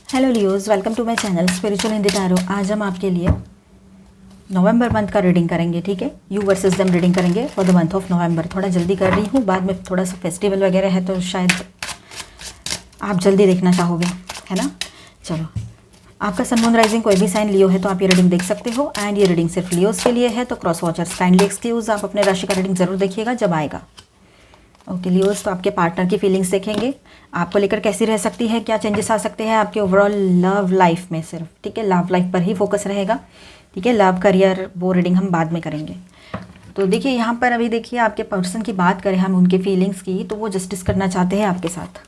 Hello Leos, welcome to my channel spiritual Hindi tarot. आज हम आपके लिए नवंबर मंथ का रीडिंग करेंगे। ठीक है, यू वर्सेस देम रीडिंग करेंगे for the month of November. थोड़ा जल्दी कर रही हूँ, बाद में थोड़ा सा फेस्टिवल वगैरह है तो शायद आप जल्दी देखना चाहोगे, है ना। चलो, आपका सन मून राइजिंग कोई भी साइन लियो है तो आप ये रीडिंग देख सकते हो। एंड ये रीडिंग सिर्फ लियोज के लिए है, तो क्रॉस वॉचर्स काइंडली एक्सक्यूज, आप अपने राशि का रीडिंग ज़रूर देखिएगा जब आएगा। ओके लियोज, तो आपके पार्टनर की फीलिंग्स देखेंगे, आपको लेकर कैसी रह सकती है, क्या चेंजेस आ सकते हैं आपके ओवरऑल लव लाइफ में सिर्फ। ठीक है, लव लाइफ पर ही फोकस रहेगा। ठीक है, लव करियर वो रीडिंग हम बाद में करेंगे। तो देखिए यहाँ पर अभी देखिए आपके पर्सन की बात करें हम उनके फीलिंग्स की, तो वो जस्टिस करना चाहते हैं आपके साथ।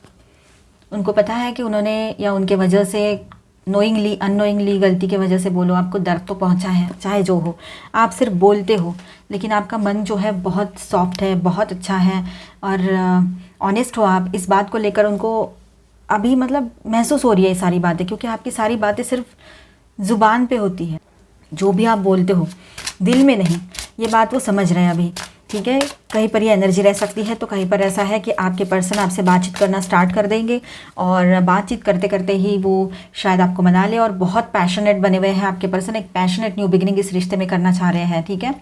उनको पता है कि उन्होंने या उनके वजह से नोइंगली अननोइंगली गलती की वजह से बोलो आपको दर्द तो पहुंचा है, चाहे जो हो। आप सिर्फ बोलते हो लेकिन आपका मन जो है बहुत सॉफ्ट है, बहुत अच्छा है और ऑनेस्ट हो आप इस बात को लेकर। उनको अभी मतलब महसूस हो रही है ये सारी बातें, क्योंकि आपकी सारी बातें सिर्फ ज़ुबान पे होती है। जो भी आप बोलते हो दिल में नहीं, ये बात वो समझ रहे हैं अभी। ठीक है, कहीं पर ये एनर्जी रह सकती है तो कहीं पर ऐसा है कि आपके पर्सन आपसे बातचीत करना स्टार्ट कर देंगे और बातचीत करते करते ही वो शायद आपको मना ले। और बहुत पैशनेट बने हुए हैं आपके पर्सन, एक पैशनेट न्यू बिगिनिंग इस रिश्ते में करना चाह रहे हैं। ठीक है,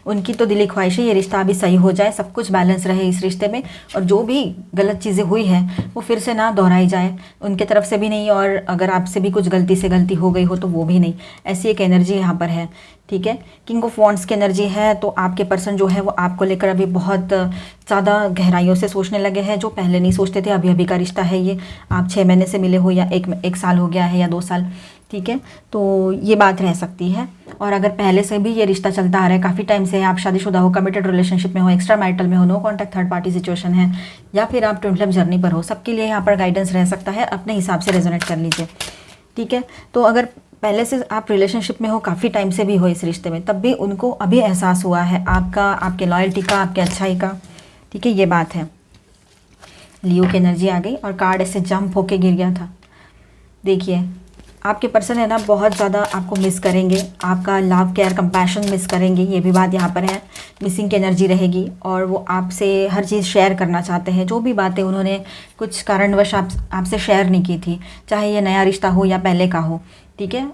उनकी तो दिली ख्वाहिश है ये रिश्ता अभी सही हो जाए, सब कुछ बैलेंस रहे इस रिश्ते में, और जो भी गलत चीज़ें हुई हैं वो फिर से ना दोहराई जाए उनके तरफ से भी नहीं, और अगर आपसे भी कुछ गलती से गलती हो गई हो तो वो भी नहीं। ऐसी एक एनर्जी यहाँ पर है। ठीक है, किंग ऑफ वॉन्ड्स की एनर्जी है, तो आपके पर्सन जो है वो आपको लेकर अभी बहुत ज़्यादा गहराइयों से सोचने लगे हैं, जो पहले नहीं सोचते थे। अभी अभी का रिश्ता है ये, आप 6 महीने से मिले हो या एक साल हो गया है या 2 साल। ठीक है, तो ये बात रह सकती है। और अगर पहले से भी ये रिश्ता चलता आ रहा है काफ़ी टाइम से, आप शादीशुदा हो, कमिटेड रिलेशनशिप में हो, एक्स्ट्रा मैरिटल में हो, no contact third party situation है, या फिर आप ट्विन फ्लेम जर्नी पर हो, सबके लिए यहाँ पर गाइडेंस रह सकता है। अपने हिसाब से रेजोनेट कर लीजिए। ठीक है, तो अगर पहले से आप रिलेशनशिप में हो, काफ़ी टाइम से भी हो इस रिश्ते में, तब भी उनको अभी एहसास हुआ है आपका, आपके लॉयल्टी का, आपके अच्छाई का। ठीक है, ये बात है। लियो की एनर्जी आ गई और कार्ड ऐसे जंप होके गिर गया था। देखिए आपके पर्सन है ना बहुत ज़्यादा आपको मिस करेंगे, आपका लव केयर कंपैशन मिस करेंगे, ये भी बात यहाँ पर है। मिसिंग की एनर्जी रहेगी और वो आपसे हर चीज़ शेयर करना चाहते हैं, जो भी बातें उन्होंने कुछ कारणवश आपसे शेयर नहीं की थी, चाहे ये नया रिश्ता हो या पहले का हो। ठीक है,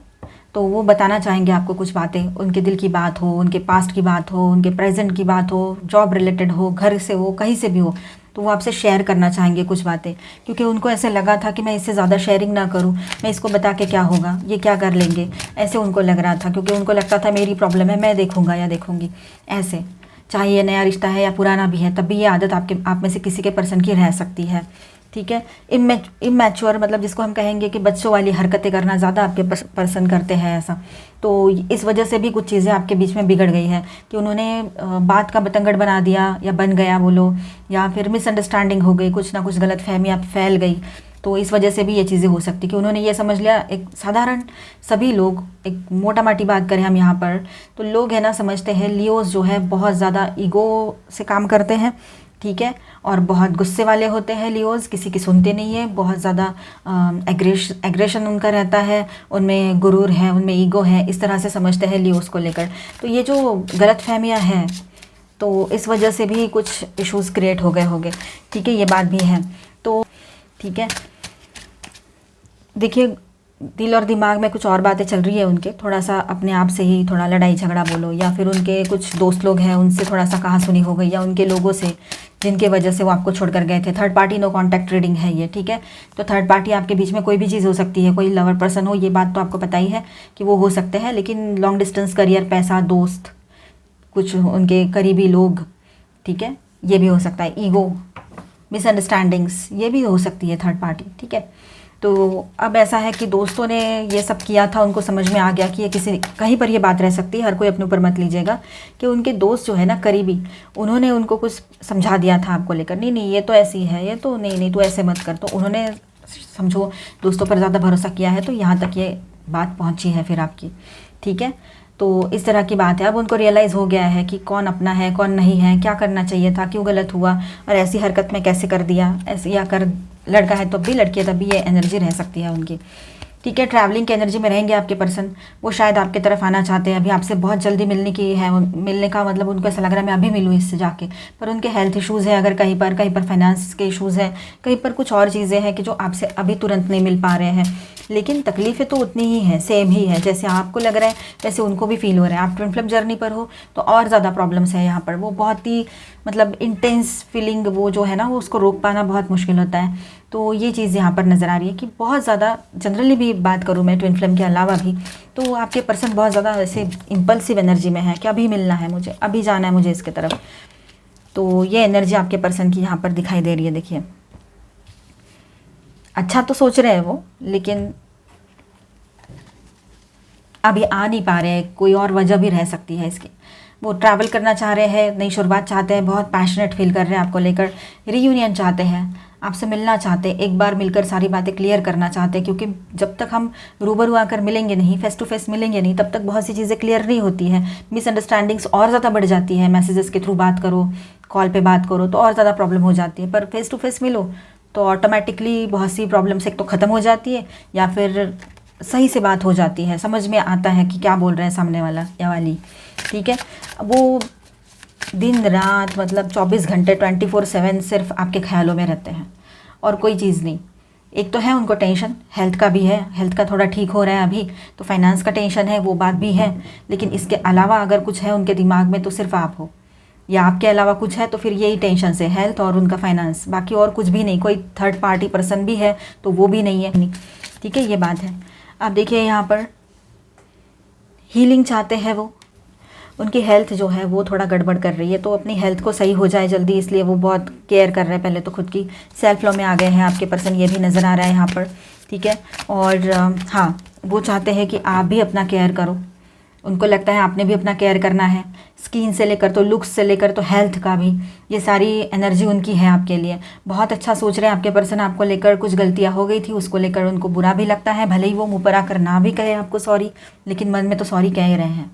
तो वो बताना चाहेंगे आपको कुछ बातें, उनके दिल की बात हो, उनके पास्ट की बात हो, उनके प्रेजेंट की बात हो, जॉब रिलेटेड हो, घर से हो, कहीं से भी हो, तो वो आपसे शेयर करना चाहेंगे कुछ बातें। क्योंकि उनको ऐसे लगा था कि मैं इससे ज़्यादा शेयरिंग ना करूं, मैं इसको बता के क्या होगा, ये क्या कर लेंगे, ऐसे उनको लग रहा था। क्योंकि उनको लगता था मेरी प्रॉब्लम है, मैं देखूंगा या देखूंगी ऐसे। चाहे ये नया रिश्ता है या पुराना भी है, तब भी ये आदत आप में से किसी के पर्सन की रह सकती है। ठीक है, इमैच्योर मतलब जिसको हम कहेंगे कि बच्चों वाली हरकतें करना ज़्यादा आपके पर्सन करते हैं ऐसा। तो इस वजह से भी कुछ चीज़ें आपके बीच में बिगड़ गई है कि उन्होंने बात का बतंगड़ बना दिया या बन गया बोलो, या फिर मिसअंडरस्टैंडिंग हो गई, कुछ ना कुछ गलत फहमियाँ फैल गई। तो इस वजह से भी ये चीज़ें हो सकती कि उन्होंने ये समझ लिया, एक साधारण सभी लोग, एक मोटा माटी बात करें हम यहाँ पर, तो लोग है ना समझते हैं लियोज जो है बहुत ज़्यादा ईगो से काम करते हैं। ठीक है, और बहुत गुस्से वाले होते हैं लियोज, किसी की सुनते नहीं है, बहुत ज़्यादा एग्रेशन उनका रहता है, उनमें गुरूर है, उनमें ईगो है, इस तरह से समझते हैं लियोज को लेकर। तो ये जो गलतफहमियां हैं तो इस वजह से भी कुछ इश्यूज क्रिएट हो गए होंगे। ठीक है, ये बात भी है। तो ठीक है, देखिए दिल और दिमाग में कुछ और बातें चल रही है उनके, थोड़ा सा अपने आप से ही थोड़ा लड़ाई झगड़ा बोलो, या फिर उनके कुछ दोस्त लोग हैं उनसे थोड़ा सा कहासुनी हो गई, या उनके लोगों से जिनके वजह से वो आपको छोड़कर गए थे। Third party no contact reading है ये। ठीक है, तो थर्ड पार्टी आपके बीच में कोई भी चीज़ हो सकती है, कोई लवर पर्सन हो, ये बात तो आपको पता ही है कि वो हो सकते हैं, लेकिन लॉन्ग डिस्टेंस, करियर, पैसा, दोस्त, कुछ उनके करीबी लोग। ठीक है, ये भी हो सकता है। ईगो, मिसअंडरस्टैंडिंग्स, ये भी हो सकती है थर्ड पार्टी। ठीक है, तो अब ऐसा है कि दोस्तों ने ये सब किया था, उनको समझ में आ गया कि ये किसी कहीं पर ये बात रह सकती है, हर कोई अपने ऊपर मत लीजिएगा, कि उनके दोस्त जो है ना करीबी, उन्होंने उनको कुछ समझा दिया था आपको लेकर, नहीं नहीं ये तो ऐसी है, ये तो नहीं नहीं तू ऐसे मत कर। तो उन्होंने समझो दोस्तों पर ज़्यादा भरोसा किया है, तो यहाँ तक ये बात पहुँची है फिर आपकी। ठीक है, तो इस तरह की बात है। अब उनको रियलाइज़ हो गया है कि कौन अपना है कौन नहीं है, क्या करना चाहिए था, क्यों गलत हुआ, और ऐसी हरकत में कैसे कर दिया, ऐसे या कर, लड़का है तब भी लड़की है तब भी, ये एनर्जी रह सकती है उनकी। ठीक है, ट्रैवलिंग की एनर्जी में रहेंगे आपके पर्सन, वो शायद आपके तरफ आना चाहते हैं, अभी आपसे बहुत जल्दी मिलने की है, मिलने का मतलब उनको ऐसा लग रहा है मैं अभी मिलूँ इससे जाके, पर उनके हेल्थ इश्यूज़ है, अगर कहीं पर फाइनेंस के इश्यूज़ हैं, कहीं पर कुछ और चीज़ें हैं कि जो आपसे अभी तुरंत नहीं मिल पा रहे हैं। लेकिन तकलीफ़ें तो उतनी ही हैं, सेम ही है, जैसे आपको लग रहा है वैसे उनको भी फील हो रहा है। आप ट्विन फ्लेम जर्नी पर हो तो और ज़्यादा प्रॉब्लम्स है यहाँ पर। वो बहुत ही मतलब इंटेंस फीलिंग वो जो है ना, वो उसको रोक पाना बहुत मुश्किल होता है। तो ये चीज़ यहाँ पर नज़र आ रही है कि बहुत ज़्यादा, जनरली भी बात करूँ मैं ट्विन फ्लेम के अलावा भी, तो आपके पर्सन बहुत ज़्यादा ऐसे इम्पल्सिव एनर्जी में है कि अभी मिलना है मुझे, अभी जाना है मुझे इसके तरफ। तो ये एनर्जी आपके पर्सन की यहाँ पर दिखाई दे रही है। देखिए, अच्छा तो सोच रहे हैं वो, लेकिन अभी आ नहीं पा रहे हैं। कोई और वजह भी रह सकती है इसकी। वो ट्रैवल करना चाह रहे हैं, नई शुरुआत चाहते हैं, बहुत पैशनेट फील कर रहे हैं आपको लेकर, रीयूनियन चाहते हैं, आपसे मिलना चाहते हैं, एक बार मिलकर सारी बातें क्लियर करना चाहते हैं। क्योंकि जब तक हम रूबरू आकर मिलेंगे नहीं, फेस टू फेस मिलेंगे नहीं, तब तक बहुत सी चीज़ें क्लियर नहीं होती हैं। मिसअंडरस्टैंडिंग्स और ज़्यादा बढ़ जाती है। मैसेजेस के थ्रू बात करो, कॉल पे बात करो तो और ज़्यादा प्रॉब्लम हो जाती है। पर फेस टू फेस मिलो तो ऑटोमेटिकली बहुत सी प्रॉब्लम्स एक तो ख़त्म हो जाती है, या फिर सही से बात हो जाती है, समझ में आता है कि क्या बोल रहे हैं सामने वाला या वाली। ठीक है, वो दिन रात मतलब 24 घंटे 24/7 सिर्फ आपके ख्यालों में रहते हैं और कोई चीज़ नहीं। एक तो है उनको टेंशन, हेल्थ का भी है, हेल्थ का थोड़ा ठीक हो रहा है अभी, तो फाइनेंस का टेंशन है, वो बात भी है। लेकिन इसके अलावा अगर कुछ है उनके दिमाग में तो सिर्फ आप हो, या आपके अलावा कुछ है तो फिर यही टेंशन से, हेल्थ और उनका फाइनेंस, बाकी और कुछ भी नहीं। कोई थर्ड पार्टी पर्सन भी है तो वो भी नहीं है। ठीक है, ये बात है। आप देखिए यहाँ पर हीलिंग चाहते हैं वो, उनकी हेल्थ जो है वो थोड़ा गड़बड़ कर रही है, तो अपनी हेल्थ को सही हो जाए जल्दी, इसलिए वो बहुत केयर कर रहे हैं। पहले तो खुद की सेल्फ लव में आ गए हैं आपके पर्सन, ये भी नज़र आ रहा है यहाँ पर। ठीक है, और हाँ, वो चाहते हैं कि आप भी अपना केयर करो। उनको लगता है आपने भी अपना केयर करना है, स्किन से लेकर तो लुक्स से लेकर तो हेल्थ का भी, ये सारी एनर्जी उनकी है आपके लिए। बहुत अच्छा सोच रहे हैं आपके पर्सन आपको लेकर। कुछ गलतियां हो गई थी उसको लेकर उनको बुरा भी लगता है, भले ही वो मुँह पर आकर ना भी कहे आपको सॉरी, लेकिन मन में तो सॉरी कह ही रहे हैं।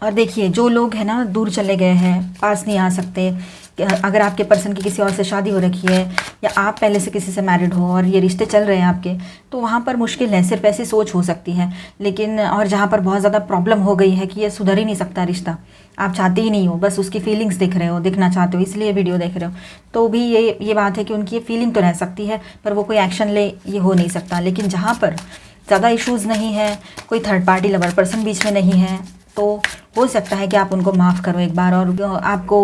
और देखिए, जो लोग हैं ना दूर चले गए हैं, पास नहीं आ सकते, अगर आपके पर्सन की किसी और से शादी हो रखी है या आप पहले से किसी से मैरिड हो और ये रिश्ते चल रहे हैं आपके, तो वहाँ पर मुश्किल है, सिर्फ ऐसी सोच हो सकती है। लेकिन और जहाँ पर बहुत ज़्यादा प्रॉब्लम हो गई है कि ये सुधर ही नहीं सकता रिश्ता, आप चाहते ही नहीं हो, बस उसकी फीलिंग्स देख रहे हो, देखना चाहते हो, इसलिए वीडियो देख रहे हो, तो भी ये बात है कि उनकी ये फीलिंग तो रह सकती है, पर वो कोई एक्शन ले, ये हो नहीं सकता। लेकिन जहाँ पर ज़्यादा इश्यूज़ नहीं है, कोई थर्ड पार्टी लवर पर्सन बीच में नहीं है, तो हो सकता है कि आप उनको माफ़ करो एक बार और आपको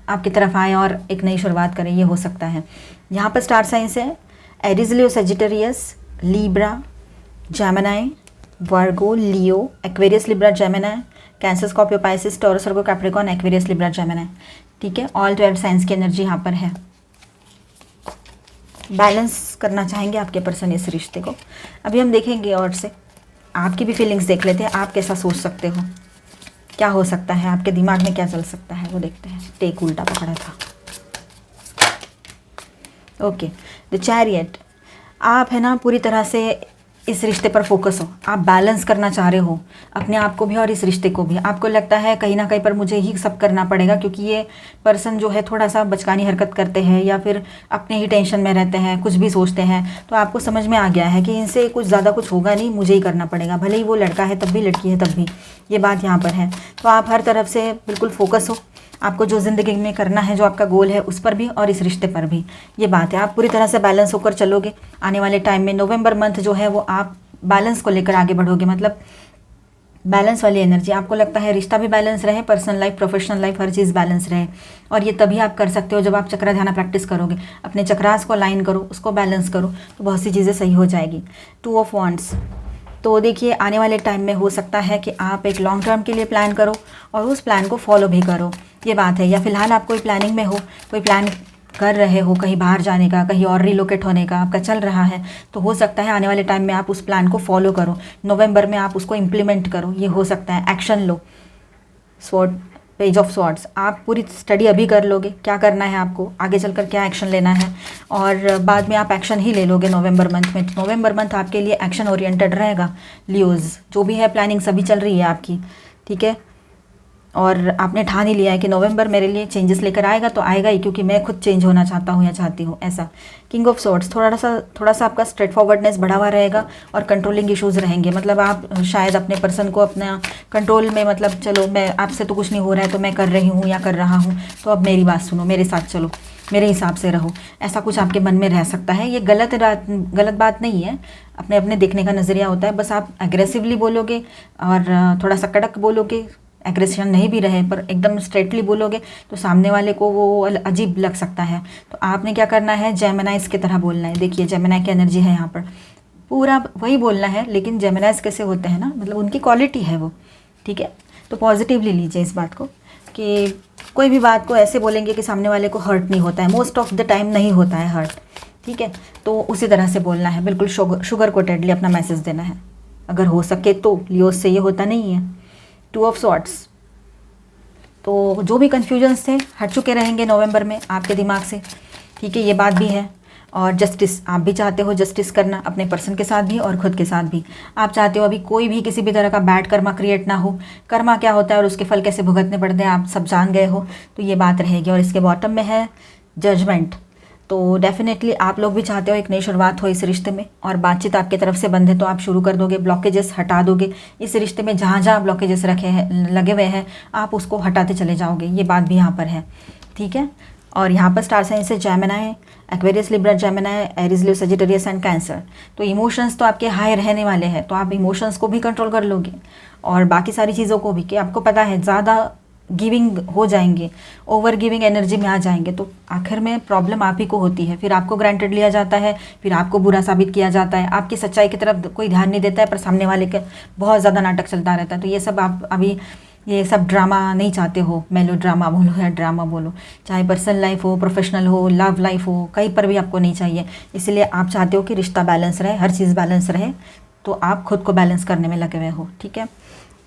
आपकी तरफ आए और एक नई शुरुआत करें, ये हो सकता है। यहाँ पर स्टार साइंस है Aries, Leo, Sagittarius, Libra, Gemini, Virgo, Leo, Aquarius, Libra, Gemini, Cancer, Scorpio, Pisces, Taurus, Virgo, Capricorn, Aquarius, Libra, Gemini. ठीक है, ऑल 12 साइंस की एनर्जी यहाँ पर है। बैलेंस करना चाहेंगे आपके पर्सन इस रिश्ते को। अभी हम देखेंगे और से आपकी भी फीलिंग्स देख लेते हैं, आप कैसा सोच सकते हो, क्या हो सकता है, आपके दिमाग में क्या चल सकता है, वो देखते हैं। टेक उल्टा पकड़ा था। ओके, द चैरियट, आप है ना पूरी तरह से इस रिश्ते पर फोकस हो, आप बैलेंस करना चाह रहे हो अपने आप को भी और इस रिश्ते को भी। आपको लगता है कहीं ना कहीं पर मुझे ही सब करना पड़ेगा, क्योंकि ये पर्सन जो है थोड़ा सा बचकानी हरकत करते हैं या फिर अपने ही टेंशन में रहते हैं, कुछ भी सोचते हैं। तो आपको समझ में आ गया है कि इनसे कुछ ज़्यादा कुछ होगा नहीं, मुझे ही करना पड़ेगा, भले ही वो लड़का है तब भी, लड़की है तब भी, ये बात यहाँ पर है। तो आप हर तरफ से बिल्कुल फोकस हो, आपको जो ज़िंदगी में करना है, जो आपका गोल है, उस पर भी और इस रिश्ते पर भी, ये बात है। आप पूरी तरह से बैलेंस होकर चलोगे। आने वाले टाइम में नवंबर मंथ जो है वो आप बैलेंस को लेकर आगे बढ़ोगे, मतलब बैलेंस वाली एनर्जी। आपको लगता है रिश्ता भी बैलेंस रहे, पर्सनल लाइफ, प्रोफेशनल लाइफ, हर चीज़ बैलेंस रहे। और ये तभी आप कर सकते हो जब आप चक्रा ध्यान प्रैक्टिस करोगे, अपने चक्रास को अलाइन करो, उसको बैलेंस करो, तो बहुत सी चीज़ें सही हो जाएगी। 2 ऑफ वांड्स, तो देखिए आने वाले टाइम में हो सकता है कि आप एक लॉन्ग टर्म के लिए प्लान करो और उस प्लान को फॉलो भी करो, ये बात है। या फिलहाल आप कोई प्लानिंग में हो, कोई प्लान कर रहे हो कहीं बाहर जाने का, कहीं और रिलोकेट होने का आपका चल रहा है, तो हो सकता है आने वाले टाइम में आप उस प्लान को फॉलो करो, नवंबर में आप उसको इम्प्लीमेंट करो, ये हो सकता है। Action low, sword, page of swords, आप पूरी स्टडी अभी कर लोगे, क्या करना है आपको, आगे चलकर क्या एक्शन लेना है, और बाद में आप एक्शन ही ले लोगे नवंबर मंथ में। नवंबर मंथ आपके लिए एक्शन ओरिएंटेड रहेगा। लियोज, जो भी है प्लानिंग सभी चल रही है आपकी, ठीक है, और आपने ठान ही लिया है कि नवंबर मेरे लिए चेंजेस लेकर आएगा, तो आएगा ही, क्योंकि मैं खुद चेंज होना चाहता हूँ या चाहती हूँ, ऐसा। किंग ऑफ स्वॉर्ड्स, थोड़ा सा आपका स्ट्रेट फॉरवर्डनेस बढ़ा हुआ रहेगा और कंट्रोलिंग इश्यूज़ रहेंगे, मतलब आप शायद अपने पर्सन को अपना कंट्रोल में, मतलब चलो मैं आपसे तो कुछ नहीं हो रहा है तो मैं कर रही हूँ या कर रहा हूँ, तो अब मेरी बात सुनो, मेरे साथ चलो, मेरे हिसाब से रहो, ऐसा कुछ आपके मन में रह सकता है। ये गलत बात नहीं है, अपने अपने देखने का नज़रिया होता है। बस आप एग्रेसिवली बोलोगे और थोड़ा सा कड़क बोलोगे, एग्रेशन नहीं भी रहे पर एकदम स्ट्रेटली बोलोगे तो सामने वाले को वो अजीब लग सकता है। तो आपने क्या करना है, जेमिनाइज की तरह बोलना है। देखिए जेमिनाई की एनर्जी है यहाँ पर, पूरा वही बोलना है। लेकिन जेमिनाइज कैसे होते हैं ना, मतलब उनकी क्वालिटी है वो, ठीक है। तो पॉजिटिवली लीजिए इस बात को कि कोई भी बात को ऐसे बोलेंगे कि सामने वाले को हर्ट नहीं होता है, मोस्ट ऑफ द टाइम नहीं होता है हर्ट, ठीक है। तो उसी तरह से बोलना है, बिल्कुल शुगर कोटेडली अपना मैसेज देना है अगर हो सके तो। लियोस से ये होता नहीं है। 2 ऑफ स्वॉर्ड्स, तो जो भी कन्फ्यूजन्स थे हट चुके रहेंगे नवंबर में आपके दिमाग से, ठीक है, ये बात भी है। और जस्टिस, आप भी चाहते हो जस्टिस करना अपने पर्सन के साथ भी और ख़ुद के साथ भी। आप चाहते हो अभी कोई भी किसी भी तरह का बैड कर्मा क्रिएट ना हो। कर्मा क्या होता है और उसके फल कैसे भुगतने पड़ते हैं आप सब जान गए हो, तो ये बात रहेगी। और इसके बॉटम में है जजमेंट। तो डेफिनेटली आप लोग भी चाहते हो एक नई शुरुआत हो इस रिश्ते में, और बातचीत आपकी तरफ से बंद है तो आप शुरू कर दोगे, ब्लॉकेजेस हटा दोगे इस रिश्ते में। जहाँ जहाँ ब्लॉकेजेस रखे हैं, लगे हुए हैं, आप उसको हटाते चले जाओगे, ये बात भी यहाँ पर है, ठीक है। और यहाँ पर स्टार साइन से Gemini, Aquarius, Libra, Gemini, Aries, Leo, Sagittarius and cancer. तो इमोशंस तो आपके हाई रहने वाले हैं, तो आप इमोशंस को भी कंट्रोल कर लोगे और बाकी सारी चीज़ों को भी, कि आपको पता है ज़्यादा गिविंग हो जाएंगे, ओवर गिविंग एनर्जी में आ जाएंगे तो आखिर में प्रॉब्लम आप ही को होती है। फिर आपको ग्रांटेड लिया जाता है, फिर आपको बुरा साबित किया जाता है, आपकी सच्चाई की तरफ कोई ध्यान नहीं देता है, पर सामने वाले के बहुत ज़्यादा नाटक चलता रहता है। तो ये सब आप अभी ये सब ड्रामा नहीं चाहते हो, मेलो ड्रामा बोलो या ड्रामा बोलो, चाहे पर्सनल लाइफ हो, प्रोफेशनल हो, लव लाइफ हो, कहीं पर भी आपको नहीं चाहिए। इसलिए आप चाहते हो कि रिश्ता बैलेंस रहे, हर चीज़ बैलेंस रहे, तो आप खुद को बैलेंस करने में लगे हुए हो, ठीक है।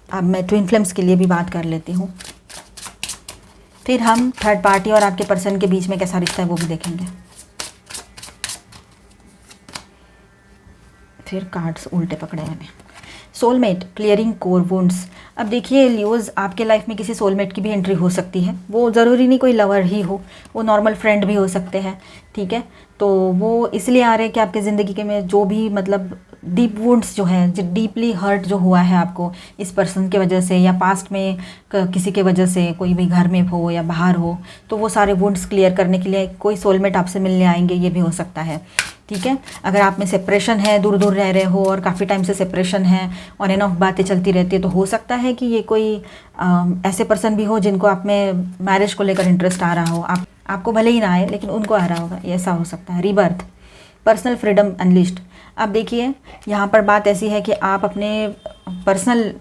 अब मैं ट्विन फ्लेम्स के लिए भी बात कर लेती हूँ, फिर हम थर्ड पार्टी और आपके पर्सन के बीच में कैसा रिश्ता है वो भी देखेंगे। फिर कार्ड्स उल्टे पकड़े मैंने। Soulmate, clearing core wounds. अब देखिए लियोज, आपके लाइफ में किसी सोलमेट की भी एंट्री हो सकती है। वो ज़रूरी नहीं कोई लवर ही हो, वो नॉर्मल फ्रेंड भी हो सकते हैं, ठीक है। तो वो इसलिए आ रहे हैं कि आपकी ज़िंदगी के में जो भी मतलब डीप वुंड्स जो है, जो डीपली हर्ट जो हुआ है आपको इस पर्सन के वजह से या पास्ट में किसी के वजह से, कोई भी घर में हो या बाहर हो, तो वो सारे वुंड्स क्लियर करने के लिए कोई सोलमेट आपसे मिलने आएंगे, ये भी हो सकता है, ठीक है। अगर आप में सेपरेशन है, दूर दूर रह रहे हो और काफ़ी टाइम से सेपरेशन है और एन ऑफ बातें चलती रहती है, तो हो सकता है कि ये कोई ऐसे पर्सन भी हो जिनको आप में मैरिज को लेकर इंटरेस्ट आ रहा हो। आपको भले ही ना आए लेकिन उनको आ रहा होगा, ऐसा हो सकता है। Rebirth, personal freedom unleashed. अब देखिए यहाँ पर बात ऐसी है कि आप अपने पर्सनल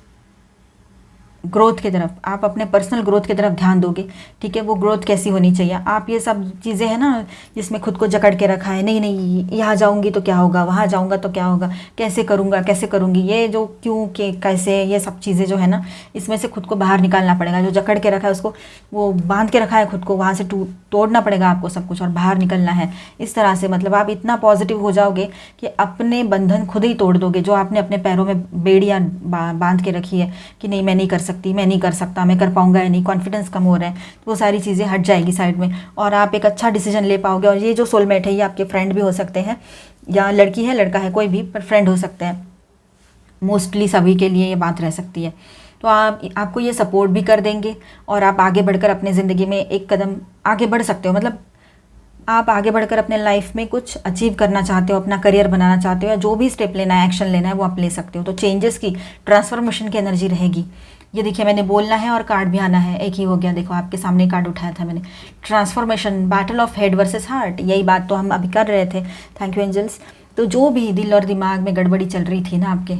ग्रोथ की तरफ, आप अपने पर्सनल ग्रोथ की तरफ ध्यान दोगे, ठीक है। वो ग्रोथ कैसी होनी चाहिए। आप ये सब चीज़ें हैं ना जिसमें खुद को जकड़ के रखा है, नहीं नहीं यहाँ जाऊँगी तो क्या होगा, वहाँ जाऊँगा तो क्या होगा, कैसे करूँगा, कैसे करूँगी, ये जो क्यों के कैसे, ये सब चीज़ें जो है ना, इसमें से खुद को बाहर निकालना पड़ेगा। जो जकड़ के रखा है उसको, वो बांध के रखा है खुद को, वहाँ से तोड़ना पड़ेगा आपको सब कुछ और बाहर निकलना है। इस तरह से मतलब आप इतना पॉजिटिव हो जाओगे कि अपने बंधन खुद ही तोड़ दोगे, जो आपने अपने पैरों में बेड़ियाँ बांध के रखी है कि नहीं मैं नहीं कर सकती, मैं नहीं कर सकता, मैं कर पाऊंगा या नहीं, कॉन्फिडेंस कम हो रहा है, तो वो सारी चीज़ें हट जाएगी साइड में और आप एक अच्छा डिसीजन ले पाओगे। और ये जो सोलमेट है ये आपके फ्रेंड भी हो सकते हैं, या लड़की है लड़का है कोई भी, पर फ्रेंड हो सकते हैं। मोस्टली सभी के लिए ये बात रह सकती है। तो आपको ये सपोर्ट भी कर देंगे और आप आगे बढ़कर अपने ज़िंदगी में एक कदम आगे बढ़ सकते हो। मतलब आप आगे बढ़कर अपने लाइफ में कुछ अचीव करना चाहते हो, अपना करियर बनाना चाहते हो, या जो भी स्टेप लेना है, एक्शन लेना है, वो आप ले सकते हो। तो चेंजेस की, ट्रांसफॉर्मेशन की एनर्जी रहेगी। ये देखिए मैंने बोलना है और कार्ड भी आना है, एक ही हो गया। देखो आपके सामने कार्ड उठाया था मैंने, transformation, battle of head versus heart. यही बात तो हम अभी कर रहे थे। Thank you angels. तो जो भी दिल और दिमाग में गड़बड़ी चल रही थी ना आपके,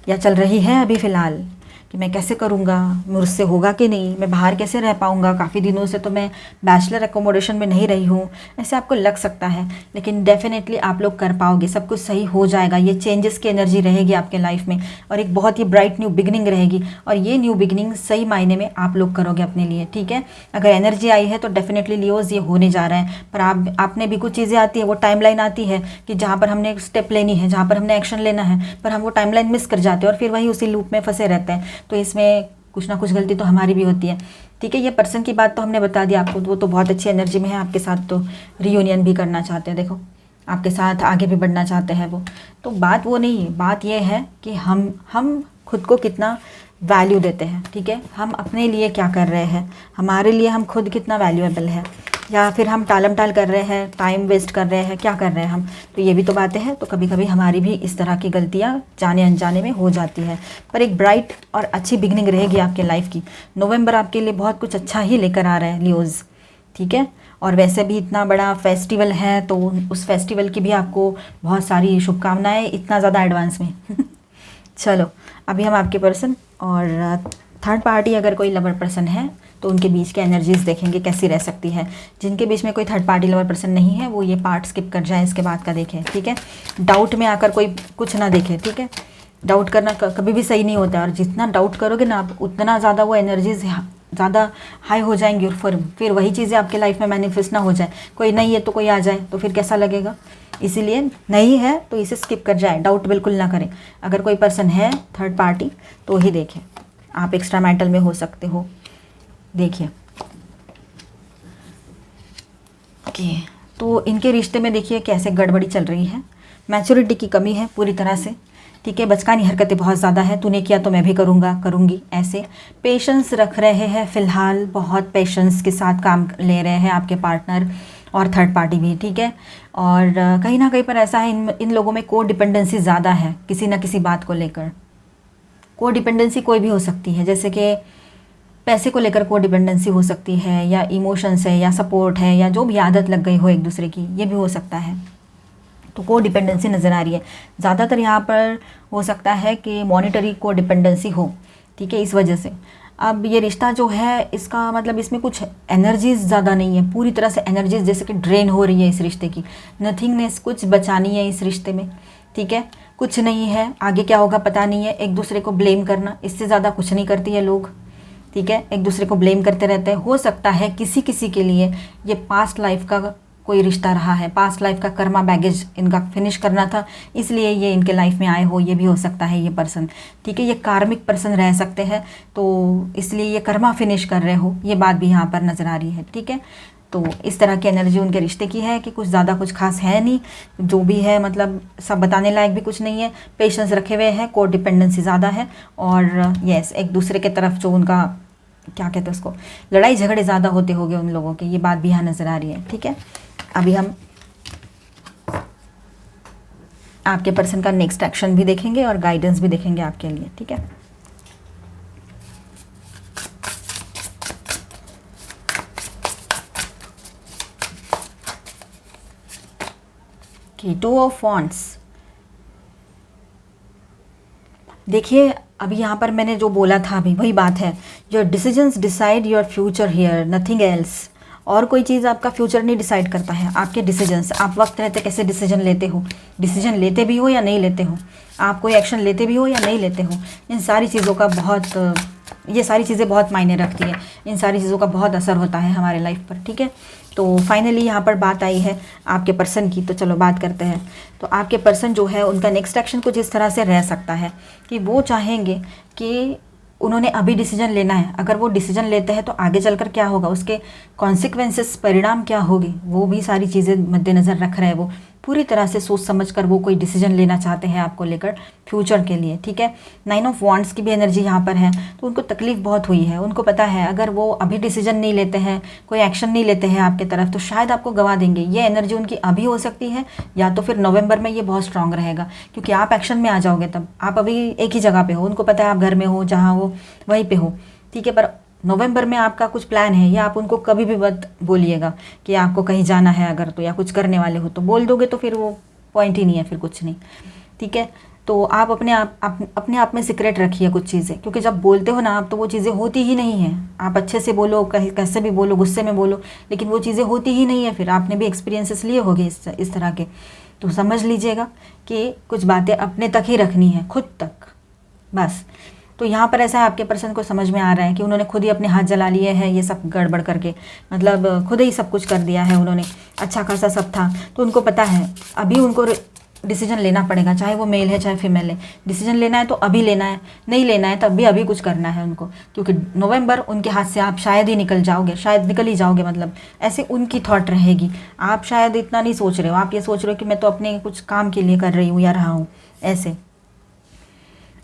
या चल रही है अभी फ़िलहाल, कि मैं कैसे करूँगा, मुझसे होगा कि नहीं, मैं बाहर कैसे रह पाऊँगा, काफ़ी दिनों से तो मैं बैचलर एकोमोडेशन में नहीं रही हूँ, ऐसे आपको लग सकता है। लेकिन डेफिनेटली आप लोग कर पाओगे, सब कुछ सही हो जाएगा। ये चेंजेस की एनर्जी रहेगी आपके लाइफ में और एक बहुत ही ब्राइट न्यू बिगनिंग रहेगी। और ये न्यू बिगनिंग सही मायने में आप लोग करोगे अपने लिए, ठीक है। अगर एनर्जी आई है तो डेफिनेटली लियोज ये होने जा रहा है। पर आपने भी कुछ चीज़ें आती है, वो टाइमलाइन आती है कि जहाँ पर हमने स्टेप लेनी है, जहाँ पर हमने एक्शन लेना है, पर हम वो टाइमलाइन मिस कर जाते हैं और फिर वही उसी लूप में फंसे रहते हैं। तो इसमें कुछ ना कुछ गलती तो हमारी भी होती है, ठीक है। ये पर्सन की बात तो हमने बता दी आपको, वो तो बहुत अच्छी एनर्जी में है आपके साथ, तो रियूनियन भी करना चाहते हैं, देखो आपके साथ आगे भी बढ़ना चाहते हैं वो। तो बात वो नहीं है, बात ये है कि हम खुद को कितना वैल्यू देते हैं, ठीक है। हम अपने लिए क्या कर रहे हैं, हमारे लिए हम खुद कितना वैल्यूएबल है, या फिर हम टालम टाल कर रहे हैं, टाइम वेस्ट कर रहे हैं, क्या कर रहे हैं हम। तो ये भी तो बातें हैं। तो कभी कभी हमारी भी इस तरह की गलतियाँ जाने अनजाने में हो जाती है। पर एक ब्राइट और अच्छी बिगनिंग रहेगी आपके लाइफ की। नवंबर आपके लिए बहुत कुछ अच्छा ही लेकर आ रहा है लियोज़, ठीक है। और वैसे भी इतना बड़ा फेस्टिवल है तो उस फेस्टिवल की भी आपको बहुत सारी शुभकामनाएं, इतना ज़्यादा एडवांस में। चलो अभी हम आपके पर्सन और थर्ड पार्टी, अगर कोई लवर पर्सन है तो उनके बीच के एनर्जीज देखेंगे कैसी रह सकती है। जिनके बीच में कोई थर्ड पार्टी लवर पर्सन नहीं है वो ये पार्ट स्किप कर जाए, इसके बाद का देखें, ठीक है। डाउट में आकर कोई कुछ ना देखे, ठीक है। डाउट करना कभी भी सही नहीं होता, और जितना डाउट करोगे ना आप उतना ज़्यादा वो एनर्जीज ज़्यादा हाई हो जाएंगी, और फिर वही चीज़ें आपके लाइफ में मैनिफेस्ट ना हो जाए। कोई नहीं है तो कोई आ जाए तो फिर कैसा लगेगा। इसीलिए नहीं है तो इसे स्किप कर जाए, डाउट बिल्कुल ना करें। अगर कोई पर्सन है थर्ड पार्टी तो ही देखें। आप एक्स्ट्रा मैरिटल में हो सकते हो, देखिए। ओके, तो इनके रिश्ते में देखिए कैसे गड़बड़ी चल रही है। मैच्योरिटी की कमी है पूरी तरह से, ठीक है। बचकानी हरकतें बहुत ज़्यादा है, तूने किया तो मैं भी करूँगा, करूँगी, ऐसे। पेशेंस रख रहे हैं फ़िलहाल, बहुत पेशेंस के साथ काम ले रहे हैं आपके पार्टनर और थर्ड पार्टी भी, ठीक है। और कहीं ना कहीं पर ऐसा है इन लोगों में को डिपेंडेंसी ज़्यादा है किसी ना किसी बात को लेकर। को डिपेंडेंसी कोई भी हो सकती है, जैसे कि पैसे को लेकर को डिपेंडेंसी हो सकती है, या इमोशंस है, या सपोर्ट है, या जो भी आदत लग गई हो एक दूसरे की, ये भी हो सकता है। तो को डिपेंडेंसी नज़र आ रही है ज़्यादातर यहाँ पर। हो सकता है कि मॉनिटरी को डिपेंडेंसी हो, ठीक है, इस वजह से। अब ये रिश्ता जो है इसका मतलब इसमें कुछ एनर्जीज ज़्यादा नहीं है, पूरी तरह से एनर्जीज जैसे कि ड्रेन हो रही है इस रिश्ते की। नथिंगनेस, कुछ बचानी है इस रिश्ते में, ठीक है। कुछ नहीं है, आगे क्या होगा पता नहीं है। एक दूसरे को ब्लेम करना, इससे ज़्यादा कुछ नहीं करती है लोग, ठीक है। एक दूसरे को ब्लेम करते रहते हैं। हो सकता है किसी किसी के लिए ये पास्ट लाइफ का कोई रिश्ता रहा है, पास्ट लाइफ का कर्मा बैगेज इनका फिनिश करना था, इसलिए ये इनके लाइफ में आए हो, ये भी हो सकता है ये पर्सन, ठीक है। ये कार्मिक पर्सन रह सकते हैं, तो इसलिए ये कर्मा फिनिश कर रहे हो, ये बात भी यहाँ पर नज़र आ रही है, ठीक है। तो इस तरह की एनर्जी उनके रिश्ते की है कि कुछ ज़्यादा कुछ खास है नहीं, जो भी है मतलब सब बताने लायक भी कुछ नहीं है। पेशेंस रखे हुए हैं, को डिपेंडेंसी ज़्यादा है, और यस एक दूसरे के तरफ जो उनका क्या कहते हैं उसको, लड़ाई झगड़े ज़्यादा होते होंगे उन लोगों के, ये बात भी यहाँ नज़र आ रही है, ठीक है। अभी हम आपके पर्सन का नेक्स्ट एक्शन भी देखेंगे और गाइडेंस भी देखेंगे आपके लिए, ठीक है। टू ऑफ वॉन्ड्स, देखिए अभी यहाँ पर मैंने जो बोला था अभी वही बात है। Your decisions decide your future here, nothing else. और कोई चीज़ आपका फ्यूचर नहीं डिसाइड करता है, आपके डिसीजंस। आप वक्त रहते कैसे डिसीजन लेते हो, डिसीजन लेते भी हो या नहीं लेते हो, आप कोई एक्शन लेते भी हो या नहीं लेते हो, इन सारी चीज़ों का बहुत, ये सारी चीज़ें बहुत मायने रखती हैं। इन सारी चीज़ों का बहुत असर होता है हमारे लाइफ पर, ठीक है। तो फाइनली यहाँ पर बात आई है आपके पर्सन की, तो चलो बात करते हैं। तो आपके पर्सन जो है उनका नेक्स्ट एक्शन कुछ इस तरह से रह सकता है कि वो चाहेंगे कि उन्होंने अभी डिसीजन लेना है। अगर वो डिसीजन लेते हैं तो आगे चलकर क्या होगा, उसके कॉन्सिक्वेंसेस, परिणाम क्या होगी, वो भी सारी चीज़ें मद्देनज़र रख रहे हैं। वो पूरी तरह से सोच समझ कर वो कोई डिसीजन लेना चाहते हैं आपको लेकर फ्यूचर के लिए, ठीक है। 9 ऑफ वॉन्ड्स की भी एनर्जी यहाँ पर है, तो उनको तकलीफ बहुत हुई है। उनको पता है अगर वो अभी डिसीजन नहीं लेते हैं, कोई एक्शन नहीं लेते हैं आपके तरफ, तो शायद आपको गवा देंगे। ये एनर्जी उनकी अभी हो सकती है, या तो फिर नवंबर में ये बहुत स्ट्रांग रहेगा, क्योंकि आप एक्शन में आ जाओगे तब। आप अभी एक ही जगह पे हो, उनको पता है आप घर में हो, जहाँ हो वहीं पे हो, ठीक है। पर नवंबर में आपका कुछ प्लान है, या आप उनको कभी भी मत बोलिएगा कि आपको कहीं जाना है अगर, तो या कुछ करने वाले हो तो बोल दोगे तो फिर वो पॉइंट ही नहीं है, फिर कुछ नहीं, ठीक है। तो आप अपने आप में सीक्रेट रखिए कुछ चीज़ें, क्योंकि जब बोलते हो ना आप तो वो चीज़ें होती ही नहीं हैं। आप अच्छे से बोलो, कहीं कैसे भी बोलो, गुस्से में बोलो, लेकिन वो चीज़ें होती ही नहीं है। फिर आपने भी एक्सपीरियंसेस लिए होंगे इस तरह के, तो समझ लीजिएगा कि कुछ बातें अपने तक ही रखनी है, खुद तक बस। तो यहाँ पर ऐसा है आपके पर्सन को समझ में आ रहा है कि उन्होंने खुद ही अपने हाथ जला लिए हैं, ये सब गड़बड़ करके, मतलब खुद ही सब कुछ कर दिया है उन्होंने। अच्छा खासा सब था, तो उनको पता है अभी उनको डिसीजन लेना पड़ेगा, चाहे वो मेल है चाहे फीमेल है। डिसीजन लेना है तो अभी लेना है, नहीं लेना है तब भी अभी कुछ करना है उनको, क्योंकि नवंबर उनके हाथ से आप शायद ही निकल जाओगे, शायद निकल ही जाओगे, मतलब ऐसे उनकी थॉट रहेगी। आप शायद इतना नहीं सोच रहे हो, आप ये सोच रहे हो कि मैं तो अपने कुछ काम के लिए कर रही हूँ या रहा हूँ, ऐसे।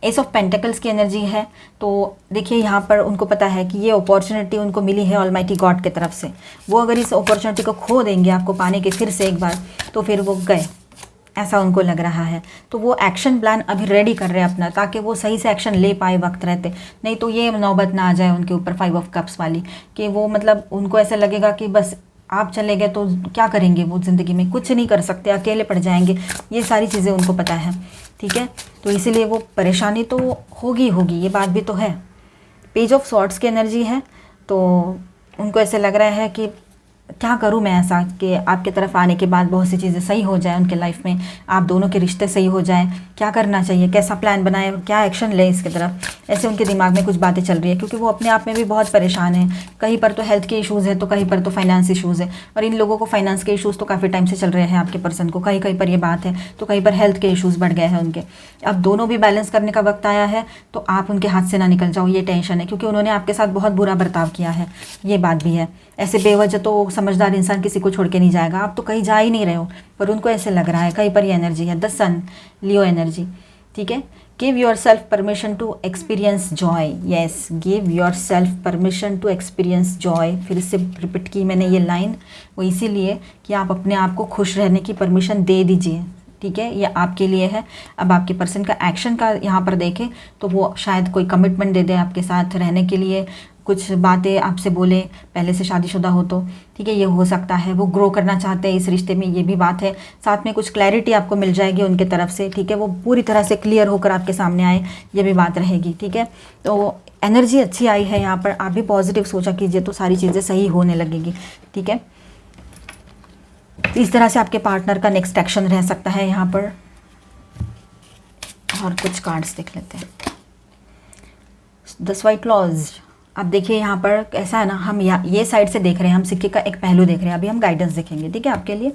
एस ऑफ पेंटिकल्स की एनर्जी है। तो देखिए यहाँ पर उनको पता है कि ये अपॉर्चुनिटी उनको मिली है ऑलमाइटी गॉड की तरफ से। वो अगर इस अपॉर्चुनिटी को खो देंगे आपको पाने के फिर से एक बार, तो फिर वो गए, ऐसा उनको लग रहा है। तो वो एक्शन प्लान अभी रेडी कर रहे हैं अपना, ताकि वो सही से एक्शन ले पाए वक्त रहते। नहीं तो ये नौबत ना आ जाए उनके ऊपर 5 ऑफ कप्स वाली, कि वो मतलब उनको ऐसा लगेगा कि बस आप चले गए तो क्या करेंगे, वो ज़िंदगी में कुछ नहीं कर सकते, अकेले पड़ जाएंगे। ये सारी चीज़ें उनको पता है, ठीक है। तो इसीलिए वो परेशानी तो होगी होगी, ये बात भी तो है। पेज ऑफ सॉर्ड्स की एनर्जी है, तो उनको ऐसे लग रहा है कि क्या करूं मैं ऐसा कि आपके तरफ आने के बाद बहुत सी चीज़ें सही हो जाए उनके लाइफ में, आप दोनों के रिश्ते सही हो जाएं। क्या करना चाहिए, कैसा प्लान बनाए, क्या एक्शन ले इसके तरफ, ऐसे उनके दिमाग में कुछ बातें चल रही है। क्योंकि वो अपने आप में भी बहुत परेशान है। कहीं पर तो हेल्थ के इश्यूज़ है, तो कहीं पर तो फाइनेंस इश्यूज़ है। और इन लोगों को फाइनेंस के इशूज़ तो काफ़ी टाइम से चल रहे हैं आपके पर्सन को। कहीं कहीं पर ये बात है, तो कहीं पर हेल्थ के इशूज़ बढ़ गए हैं उनके। अब दोनों भी बैलेंस करने का वक्त आया है, तो आप उनके हाथ से ना निकल जाओ, ये टेंशन है। क्योंकि उन्होंने आपके साथ बहुत बुरा बर्ताव किया है, ये बात भी है। ऐसे बेवजह तो समझदार इंसान किसी को छोड़ के नहीं जाएगा। आप तो कहीं जा ही नहीं रहे हो, पर उनको ऐसे लग रहा है। कहीं पर ये एनर्जी है, द सन, लियो एनर्जी, ठीक है। Give yourself permission to experience joy. Yes, give yourself permission to experience joy. फिर से रिपीट की मैंने ये लाइन, वो इसीलिए कि आप अपने आप को खुश रहने की परमिशन दे दीजिए, ठीक है। ये आपके लिए है। अब आपके पर्सन का एक्शन का यहाँ पर देखें तो वो शायद कोई कमिटमेंट दे दे आपके साथ रहने के लिए, कुछ बातें आपसे बोले, पहले से शादीशुदा हो तो, ठीक है, ये हो सकता है। वो ग्रो करना चाहते हैं इस रिश्ते में, ये भी बात है। साथ में कुछ क्लैरिटी आपको मिल जाएगी उनके तरफ से, ठीक है। वो पूरी तरह से क्लियर होकर आपके सामने आए, ये भी बात रहेगी, ठीक है। तो एनर्जी अच्छी आई है यहाँ पर। आप भी पॉजिटिव सोचा कीजिए तो सारी चीज़ें सही होने लगेगी, ठीक है। इस तरह से आपके पार्टनर का नेक्स्ट एक्शन रह सकता है यहाँ पर। और कुछ कार्ड्स देख लेते हैं। The white clause. अब देखिए यहाँ पर ऐसा है ना, हम ये साइड से देख रहे हैं, हम सिक्के का एक पहलू देख रहे हैं। अभी हम गाइडेंस देखेंगे, ठीक है, आपके लिए।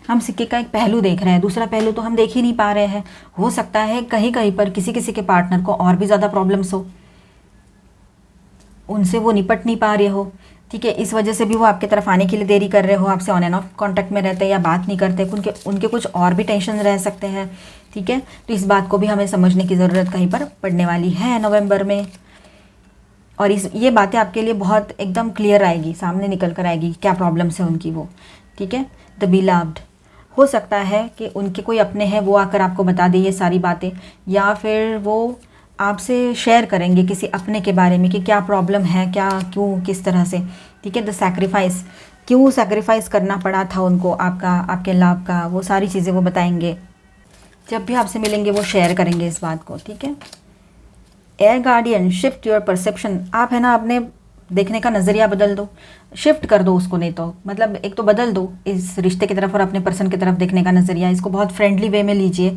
हम सिक्के का एक पहलू देख रहे हैं, दूसरा पहलू तो हम देख ही नहीं पा रहे हैं। हो सकता है कहीं कहीं पर किसी किसी के पार्टनर को और भी ज़्यादा प्रॉब्लम्स हो, उनसे वो निपट नहीं पा रहे हो, ठीक है। इस वजह से भी वो आपके तरफ आने के लिए देरी कर रहे हो, आपसे ऑन एंड ऑफ कॉन्टैक्ट में रहते हैं या बात नहीं करते। उनके कुछ और भी टेंशन रह सकते हैं, ठीक है। तो इस बात को भी हमें समझने की ज़रूरत कहीं पर पड़ने वाली है नवंबर में। और ये बातें आपके लिए बहुत एकदम क्लियर आएगी, सामने निकल कर आएगी क्या प्रॉब्लम्स है उनकी वो, ठीक है। The beloved. हो सकता है कि उनके कोई अपने हैं, वो आकर आपको बता दे ये सारी बातें, या फिर वो आपसे शेयर करेंगे किसी अपने के बारे में कि क्या प्रॉब्लम है, क्या, क्यों, किस तरह से, ठीक है। द सैक्रिफाइस, क्यों सैक्रिफाइस करना पड़ा था उनको आपका, आपके लाभ का, वो सारी चीज़ें वो बताएंगे। जब भी आपसे मिलेंगे वो शेयर करेंगे इस बात को, ठीक है। Air guardian, shift your perception. आप है ना अपने देखने का नज़रिया बदल दो, शिफ्ट कर दो उसको। नहीं तो मतलब एक तो बदल दो इस रिश्ते की तरफ और अपने पर्सन की तरफ देखने का नज़रिया। इसको बहुत फ्रेंडली वे में लीजिए,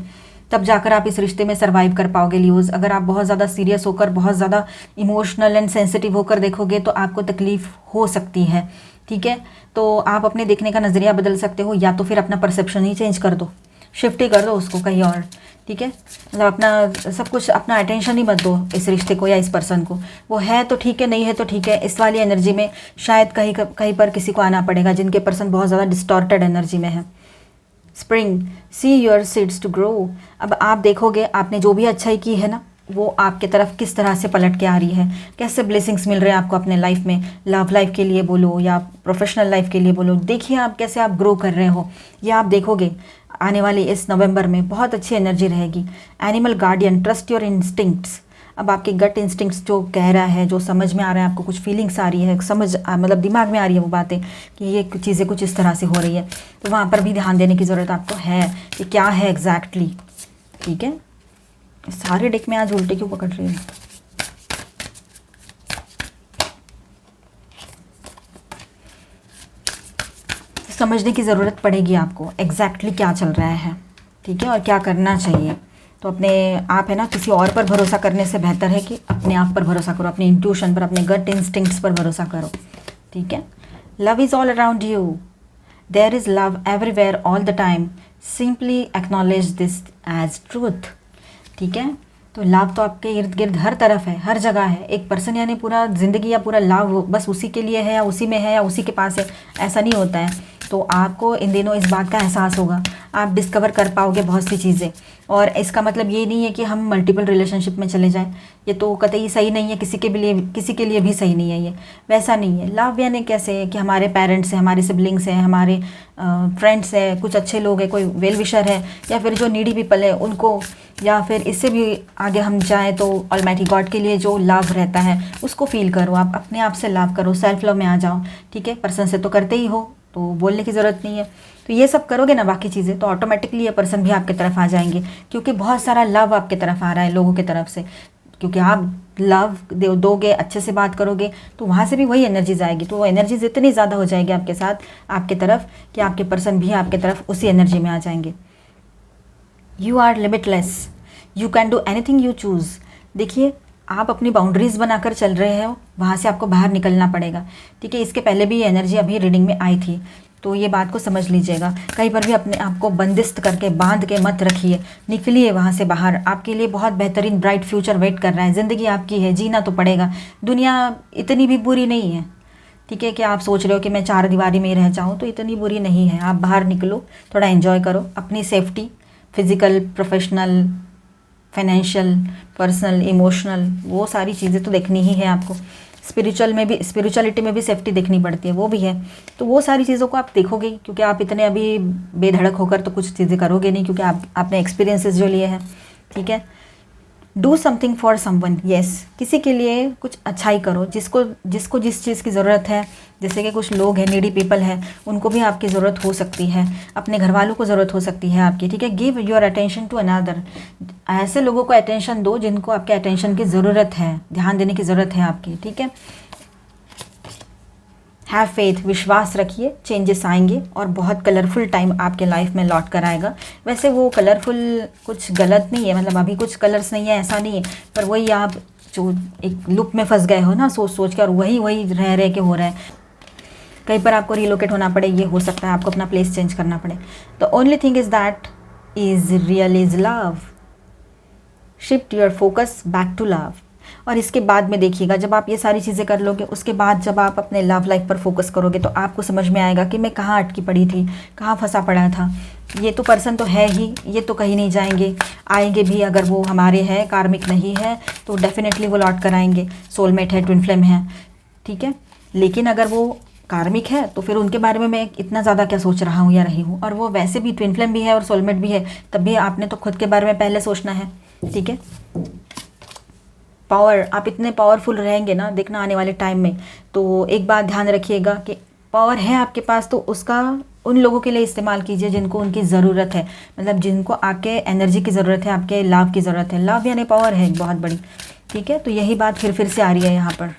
तब जाकर आप इस रिश्ते में सर्वाइव कर पाओगे लियोज। अगर आप बहुत ज़्यादा सीरियस होकर, बहुत ज़्यादा इमोशनल एंड सेंसिटिव होकर देखोगे तो आपको तकलीफ़ हो सकती है, ठीक है। तो आप अपने देखने का नज़रिया बदल सकते हो, या तो फिर अपना परसेप्शन ही चेंज कर दो, शिफ्ट ही कर दो उसको कहीं और, ठीक है। मतलब अपना सब कुछ, अपना अटेंशन ही मत दो इस रिश्ते को या इस पर्सन को। वो है तो ठीक है, नहीं है तो ठीक है। इस वाली एनर्जी में शायद कहीं पर किसी को आना पड़ेगा जिनके पर्सन बहुत ज़्यादा डिस्टॉर्टेड एनर्जी में है। Spring, see your seeds to grow. अब आप देखोगे आपने जो भी अच्छाई की है ना, वो आपके तरफ किस तरह से पलट के आ रही है, कैसे ब्लेसिंग्स मिल रहे हैं आपको अपने लाइफ में, लव लाइफ के लिए बोलो या प्रोफेशनल लाइफ के लिए बोलो। देखिए आप कैसे आप ग्रो कर रहे हो, ये आप देखोगे आने वाले इस नवंबर में। बहुत अच्छी एनर्जी रहेगी। Animal guardian, trust your instincts. अब आपके गट इंस्टिंक्ट्स जो कह रहा है, जो समझ में आ रहा है, आपको कुछ फीलिंग्स आ रही है, मतलब दिमाग में आ रही है वो बातें कि ये चीज़ें कुछ इस तरह से हो रही है, तो वहाँ पर भी ध्यान देने की ज़रूरत आपको है कि क्या है एग्जैक्टली, ठीक है। सारे डेक में आज उल्टे क्यों पकड़ रही है? समझने की ज़रूरत पड़ेगी आपको एग्जैक्टली क्या चल रहा है, ठीक है, और क्या करना चाहिए। तो अपने आप है ना, किसी और पर भरोसा करने से बेहतर है कि अपने आप पर भरोसा करो, अपने इंट्यूशन पर, अपने गट इंस्टिंक्ट्स पर भरोसा करो, ठीक है। Love is all around you, there is love everywhere all the time, simply acknowledge this as truth, ठीक है। तो लव तो आपके इर्द गिर्द हर तरफ है, हर जगह है। एक पर्सन यानी पूरा ज़िंदगी या पूरा लव बस उसी के लिए है या उसी में है या उसी के पास है, ऐसा नहीं होता है। तो आपको इन दिनों इस बात का एहसास होगा, आप डिस्कवर कर पाओगे बहुत सी चीज़ें। और इसका मतलब ये नहीं है कि हम मल्टीपल रिलेशनशिप में चले जाएं, ये तो कतई सही नहीं है, किसी के लिए भी सही नहीं है, ये वैसा नहीं है। लव यानी कैसे है कि हमारे पेरेंट्स हैं, हमारे सिबलिंग्स हैं, हमारे फ्रेंड्स हैं, कुछ अच्छे लोग हैं, कोई वेल विशर है, या फिर जो नीडी पीपल है उनको, या फिर इससे भी आगे हम जाएँ तो ऑलमाइटी गॉड के लिए जो लव रहता है उसको फील करो। आप अपने आप से लव करो, सेल्फ लव में आ जाओ, ठीक है। पर्सन से तो करते ही हो, तो बोलने की ज़रूरत नहीं है। तो ये सब करोगे ना बाकी चीज़ें, तो ऑटोमेटिकली ये पर्सन भी आपकी तरफ आ जाएंगे, क्योंकि बहुत सारा लव आपकी तरफ आ रहा है लोगों की तरफ से। क्योंकि आप लव दोगे, अच्छे से बात करोगे, तो वहाँ से भी वही एनर्जीज आएगी। तो वो एनर्जीज इतनी ज़्यादा हो जाएगी आपके साथ, आपकी तरफ, कि आपके पर्सन भी आपके तरफ उसी एनर्जी में आ जाएंगे। You are limitless, you can do anything you choose. देखिए, आप अपनी बाउंड्रीज़ बनाकर चल रहे हो, वहाँ से आपको बाहर निकलना पड़ेगा, ठीक है। इसके पहले भी ये एनर्जी अभी रीडिंग में आई थी, तो ये बात को समझ लीजिएगा। कहीं पर भी अपने आप को बंदिस्त करके बांध के मत रखिए, निकलिए वहाँ से बाहर। आपके लिए बहुत बेहतरीन ब्राइट फ्यूचर वेट कर रहा है, ज़िंदगी आपकी है, जीना तो पड़ेगा। दुनिया इतनी भी बुरी नहीं है, ठीक है, कि आप सोच रहे हो कि मैं चार दीवारी में ही रह जाऊँ, तो इतनी बुरी नहीं है। आप बाहर निकलो, थोड़ा एंजॉय करो, अपनी safety, physical, professional, financial, personal, emotional, वो सारी चीज़ें तो देखनी ही है आपको। स्पिरिचुअलिटी में भी सेफ्टी देखनी पड़ती है, वो भी है। तो वो सारी चीज़ों को आप देखोगे, क्योंकि आप इतने अभी बेधड़क होकर तो कुछ चीज़ें करोगे नहीं, क्योंकि आपने एक्सपीरियंसेस जो लिए हैं, ठीक है। Do something for someone, yes, किसी के लिए कुछ अच्छा ही करो, जिसको जिस चीज़ की ज़रूरत है। जैसे कि कुछ लोग हैं, नीडी पीपल हैं, उनको भी आपकी ज़रूरत हो सकती है, अपने घर वालों को ज़रूरत हो सकती है आपकी, ठीक है। Give your attention to another, ऐसे लोगों को अटेंशन दो जिनको आपके अटेंशन की ज़रूरत है, ध्यान देने की ज़रूरत है आपकी, ठीक है। हैव फेथ, विश्वास रखिए, चेंजेस आएंगे और बहुत कलरफुल टाइम आपके लाइफ में लौट कर आएगा। वैसे वो कलरफुल कुछ गलत नहीं है, मतलब अभी कुछ कलर्स नहीं है ऐसा नहीं है, पर वही आप जो एक लूप में फंस गए हो ना, सोच सोच के, और वही रह के हो रहा है। कहीं पर आपको रिलोकेट होना पड़े, ये हो सकता है, आपको अपना प्लेस चेंज करना पड़े। The only thing is that is real is love, shift your focus back to love. और इसके बाद में देखिएगा, जब आप ये सारी चीज़ें कर लोगे, उसके बाद जब आप अपने लव लाइफ पर फोकस करोगे, तो आपको समझ में आएगा कि मैं कहाँ अटकी पड़ी थी, कहाँ फंसा पड़ा था। ये तो पर्सन तो है ही, ये तो कहीं नहीं जाएंगे, आएंगे भी। अगर वो हमारे हैं, कार्मिक नहीं है, तो डेफिनेटली वो लौट कर आएंगे। सोलमेट है, ट्विन फ्लेम है, ठीक है। लेकिन अगर वो कार्मिक है, तो फिर उनके बारे में मैं इतना ज़्यादा क्या सोच रहा हूँ या रही हूँ। और वो वैसे भी ट्विन फ्लेम भी है और सोलमेट भी है, तब भी आपने तो खुद के बारे में पहले सोचना है, ठीक है। पावर, आप इतने पावरफुल रहेंगे ना, देखना आने वाले टाइम में। तो एक बात ध्यान रखिएगा कि पावर है आपके पास, तो उसका उन लोगों के लिए इस्तेमाल कीजिए जिनको उनकी ज़रूरत है, मतलब जिनको आपके एनर्जी की ज़रूरत है, आपके लाभ की ज़रूरत है। लाभ यानी पावर है एक बहुत बड़ी, ठीक है। तो यही बात फिर से आ रही है यहाँ पर।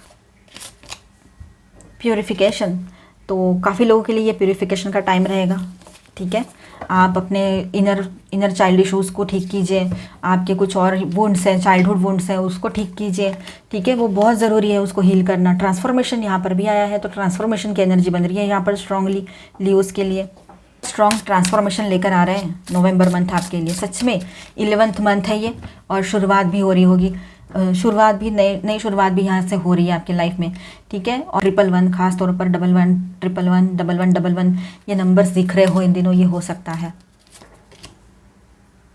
प्योरिफिकेशन, तो काफ़ी लोगों के लिए ये प्योरिफिकेशन का टाइम रहेगा, ठीक है। आप अपने इनर चाइल्ड इशूज़ को ठीक कीजिए, आपके कुछ और वुंड्स हैं, चाइल्डहुड वुंड्स हैं, उसको ठीक कीजिए, ठीक है। वो बहुत ज़रूरी है उसको हील करना। ट्रांसफॉर्मेशन यहाँ पर भी आया है, तो ट्रांसफॉर्मेशन की एनर्जी बन रही है यहाँ पर स्ट्रांगली। लियोज़ के लिए स्ट्रॉन्ग ट्रांसफॉर्मेशन लेकर आ रहे हैं नवंबर मंथ आपके लिए। सच में 11वां मंथ है ये, और शुरुआत भी हो रही होगी, शुरुआत भी नई शुरुआत भी यहाँ से हो रही है आपके लाइफ में, ठीक है। और 111, खास तौर पर 11, 111, 1111 ये नंबर्स दिख रहे हो इन दिनों, ये हो सकता है।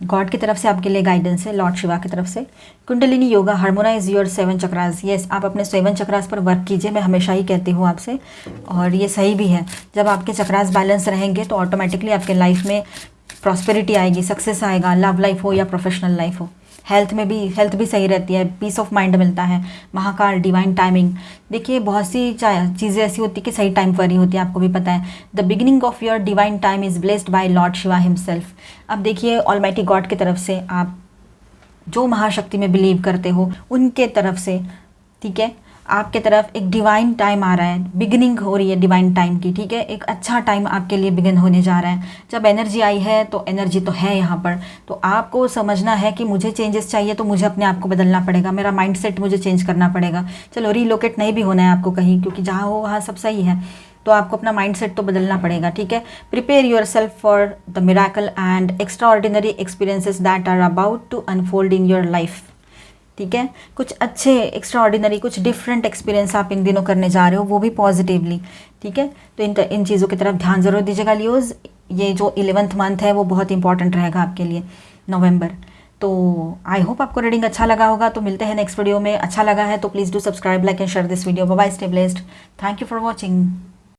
गॉड की तरफ से आपके लिए गाइडेंस है, लॉर्ड शिवा की तरफ से। Kundalini yoga, harmonise your 7 chakras. Yes, आप अपने 7 चक्रास पर वर्क कीजिए, मैं हमेशा ही कहती हूँ आपसे, और ये सही भी है। जब आपके चक्रास बैलेंस रहेंगे, तो ऑटोमेटिकली आपके लाइफ में प्रॉस्पेरिटी आएगी, सक्सेस आएगा, लव लाइफ हो या प्रोफेशनल लाइफ हो। हेल्थ भी सही रहती है, पीस ऑफ माइंड मिलता है। महाकाल, डिवाइन टाइमिंग, देखिए बहुत सी चीज़ें ऐसी होती है कि सही टाइम पर ही होती है, आपको भी पता है। The beginning of your divine time is blessed by Lord Shiva himself. अब देखिए, ऑलमाइटी गॉड की तरफ से, आप जो महाशक्ति में बिलीव करते हो उनके तरफ से, ठीक है, आपके तरफ एक डिवाइन टाइम आ रहा है, बिगिनिंग हो रही है डिवाइन टाइम की, ठीक है। एक अच्छा टाइम आपके लिए बिगिन होने जा रहा है। जब एनर्जी आई है, तो एनर्जी तो है यहाँ पर, तो आपको समझना है कि मुझे चेंजेस चाहिए, तो मुझे अपने आप को बदलना पड़ेगा, मेरा माइंडसेट मुझे चेंज करना पड़ेगा। चलो, रीलोकेट नहीं भी होना है आपको कहीं, क्योंकि जहाँ हो वहाँ सब सही है, तो आपको अपना माइंडसेट तो बदलना पड़ेगा, ठीक है। Prepare yourself for the miracle and extraordinary experiences that are about to unfold in your life. ठीक है। कुछ अच्छे एक्स्ट्रा ऑर्डिनरी, कुछ डिफरेंट एक्सपीरियंस आप इन दिनों करने जा रहे हो, वो भी पॉजिटिवली, ठीक है। तो इन चीज़ों की तरफ ध्यान ज़रूर दीजिएगा लियोज़। ये जो 11th मंथ है वो बहुत इंपॉर्टेंट रहेगा आपके लिए, नवंबर। तो आई होप आपको रीडिंग अच्छा लगा होगा। तो मिलते हैं नेक्स्ट वीडियो में। अच्छा लगा है तो please do subscribe, like and share this video. Bye bye, stay blessed, thank you for watching.